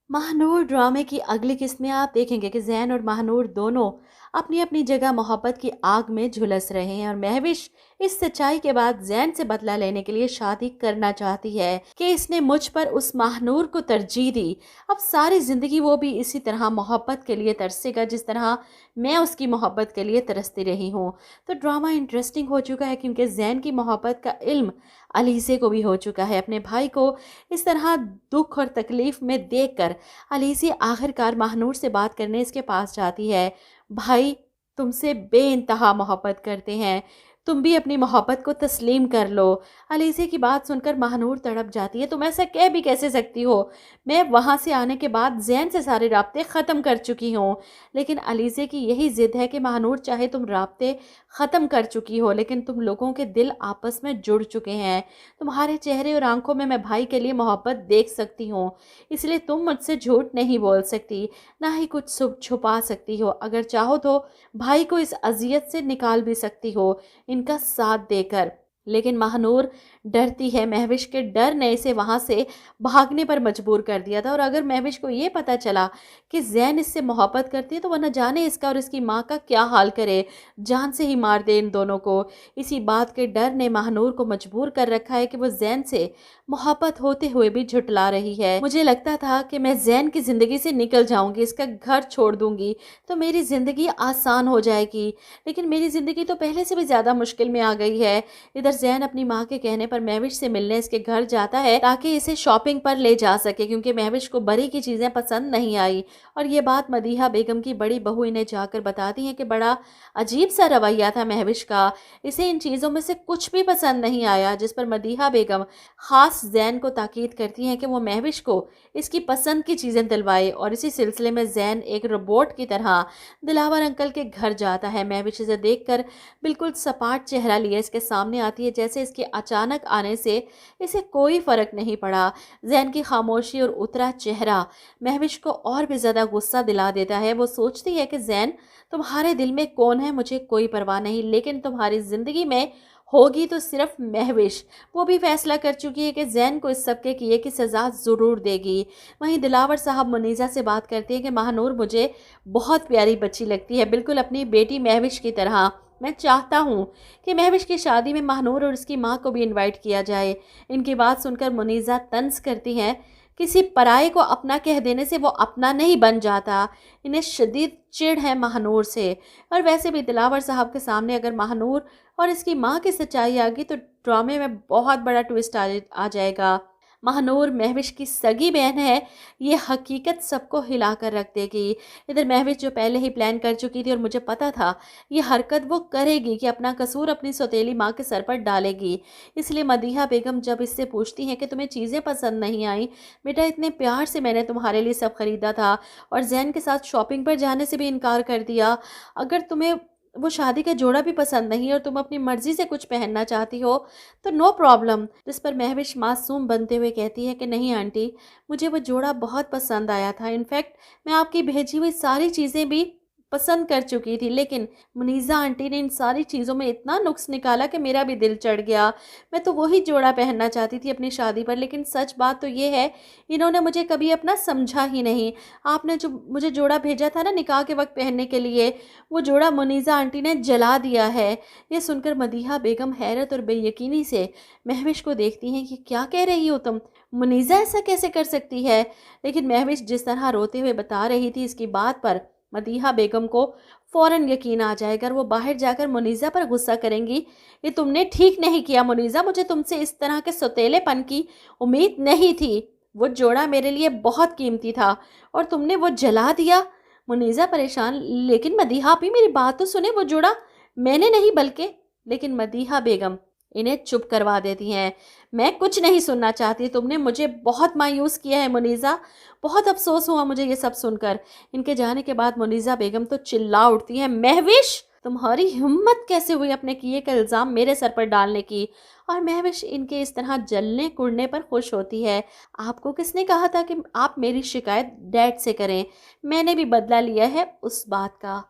महानूर ड्रामे की अगली किस्त में आप देखेंगे कि जैन और महानूर दोनों अपनी अपनी जगह मोहब्बत की आग में झुलस रहे हैं और महविश इस सच्चाई के बाद जैन से बदला लेने के लिए शादी करना चाहती है कि इसने मुझ पर उस महानूर को तरजीह दी। अब सारी जिंदगी वो भी इसी तरह मोहब्बत के लिए तरसेगा जिस तरह मैं उसकी मोहब्बत के लिए तरसती रही हूँ। तो ड्रामा इंटरेस्टिंग हो चुका है क्योंकि जैन की मोहब्बत का इल्म अलीसे को भी हो चुका है। अपने भाई को इस तरह दुख और तकलीफ में देखकर अलीसी आखिरकार महानूर से बात करने इसके पास जाती है। भाई तुमसे बेइंतहा मोहब्बत करते हैं, तुम भी अपनी मोहब्बत को तस्लीम कर लो। अलीसी की बात सुनकर महानूर तड़प जाती है, तुम ऐसा कह भी कैसे सकती हो, मैं वहाँ से आने के बाद जैन से सारे राब्ते ख़त्म कर चुकी हूँ। लेकिन अलीसी की यही ज़िद है कि महानूर चाहे तुम राब्ते ख़त्म कर चुकी हो लेकिन तुम लोगों के दिल आपस में जुड़ चुके हैं। तुम्हारे चेहरे और आंखों में मैं भाई के लिए मोहब्बत देख सकती हूँ, इसलिए तुम मुझसे झूठ नहीं बोल सकती, ना ही कुछ छुपा सकती हो। अगर चाहो तो भाई को इस अजियत से निकाल भी सकती हो इनका साथ देकर। लेकिन महानूर डरती है, महविश के डर ने इसे वहाँ से भागने पर मजबूर कर दिया था। और अगर महविश को ये पता चला कि जैन इससे मोहब्बत करती है तो वह न जाने इसका और इसकी माँ का क्या हाल करे, जान से ही मार दे इन दोनों को। इसी बात के डर ने महानूर को मजबूर कर रखा है कि वो जैन से मोहब्बत होते हुए भी झुटला रही है। मुझे लगता था कि मैं जैन की ज़िंदगी से निकल जाऊंगी, इसका घर छोड़ दूंगी तो मेरी ज़िंदगी आसान हो जाएगी, लेकिन मेरी ज़िंदगी तो पहले से भी ज़्यादा मुश्किल में आ गई है। इधर जैन अपनी माँ के कहने पर महविश से मिलने इसके घर जाता है ताकि इसे शॉपिंग पर ले जा सके क्योंकि महविश को बरी की चीज़ें पसंद नहीं आई। और ये बात मदीहा बेगम की बड़ी बहू इन्हें जाकर बताती है कि बड़ा अजीब सा रवैया था महविश का, इसे इन चीज़ों में से कुछ भी पसंद नहीं आया। जिस पर मदीहा बेगम खास जैन को ताकीद करती हैं कि वो महविश को इसकी पसंद की चीज़ें दिलवाए। और इसी सिलसिले में जैन एक रोबोट की तरह दिलावर अंकल के घर जाता है। महविश इसे देखकर बिल्कुल सपाट चेहरा लिए इसके सामने आती है, जैसे इसके अचानक आने से इसे कोई फर्क नहीं पड़ा। जैन की खामोशी और उतरा चेहरा महविश को और भी ज़्यादा गुस्सा दिला देता है। वो सोचती है कि जैन तुम्हारे दिल में कौन है मुझे कोई परवाह नहीं, लेकिन तुम्हारी ज़िंदगी में होगी तो सिर्फ महविश। वो भी फैसला कर चुकी है कि जैन को इस सब के किए की सज़ा ज़रूर देगी। वहीं दिलावर साहब मुनीज़ा से बात करते हैं कि महानूर मुझे बहुत प्यारी बच्ची लगती है, बिल्कुल अपनी बेटी महविश की तरह। मैं चाहता हूँ कि महविश की शादी में महानूर और उसकी माँ को भी इनवाइट किया जाए। इनकी बात सुनकर मुनीज़ा तंज करती हैं, किसी पराये को अपना कह देने से वो अपना नहीं बन जाता। इन्हें शदीद चिढ़ है महानूर से। और वैसे भी दिलावर साहब के सामने अगर महानूर और इसकी माँ की सच्चाई आ गई तो ड्रामे में बहुत बड़ा ट्विस्ट आ जाएगा। महानूर महविश की सगी बहन है, ये हकीकत सबको हिला कर रख देगी। इधर महविश जो पहले ही प्लान कर चुकी थी और मुझे पता था ये हरकत वो करेगी कि अपना कसूर अपनी सौतेली माँ के सर पर डालेगी, इसलिए मदीहा बेगम जब इससे पूछती हैं कि तुम्हें चीज़ें पसंद नहीं आई, बेटा इतने प्यार से मैंने तुम्हारे लिए सब खरीदा था और जैन के साथ शॉपिंग पर जाने से भी इनकार कर दिया, अगर तुम्हें वो शादी का जोड़ा भी पसंद नहीं और तुम अपनी मर्जी से कुछ पहनना चाहती हो तो नो प्रॉब्लम। जिस पर महविश मासूम बनते हुए कहती है कि नहीं आंटी, मुझे वो जोड़ा बहुत पसंद आया था, इनफैक्ट मैं आपकी भेजी हुई सारी चीज़ें भी पसंद कर चुकी थी, लेकिन मुनीज़ा आंटी ने इन सारी चीज़ों में इतना नुक्स निकाला कि मेरा भी दिल चढ़ गया। मैं तो वही जोड़ा पहनना चाहती थी अपनी शादी पर, लेकिन सच बात तो ये है इन्होंने मुझे कभी अपना समझा ही नहीं। आपने जो मुझे जोड़ा भेजा था ना निकाह के वक्त पहनने के लिए, वो जोड़ा मुनीज़ा आंटी ने जला दिया है। ये सुनकर मदीहा बेगम हैरत और बेयकीनी से महविश को देखती हैं कि क्या कह रही हो तुम, मुनीज़ा ऐसा कैसे कर सकती है। लेकिन महविश जिस तरह रोते हुए बता रही थी इसकी बात पर मदीहा बेगम को फ़ौरन यकीन आ जाएगा और वो बाहर जाकर मुनीज़ा पर गुस्सा करेंगी, ये तुमने ठीक नहीं किया मुनीज़ा, मुझे तुमसे इस तरह के सौतेलेपन की उम्मीद नहीं थी। वो जोड़ा मेरे लिए बहुत कीमती था और तुमने वो जला दिया। मुनीज़ा परेशान, लेकिन मदीहा भी मेरी बात तो सुने, वो जोड़ा मैंने नहीं बल्कि। लेकिन मदीहा बेगम इन्हें चुप करवा देती हैं, मैं कुछ नहीं सुनना चाहती, तुमने मुझे बहुत मायूस किया है मुनीज़ा, बहुत अफसोस हुआ मुझे ये सब सुनकर। इनके जाने के बाद मुनीज़ा बेगम तो चिल्ला उठती हैं, महविश तुम्हारी हिम्मत कैसे हुई अपने किए का इल्ज़ाम मेरे सर पर डालने की। और महविश इनके इस तरह जलने कुड़ने पर खुश होती है। आपको किसने कहा था कि आप मेरी शिकायत डैड से करें, मैंने भी बदला लिया है उस बात का।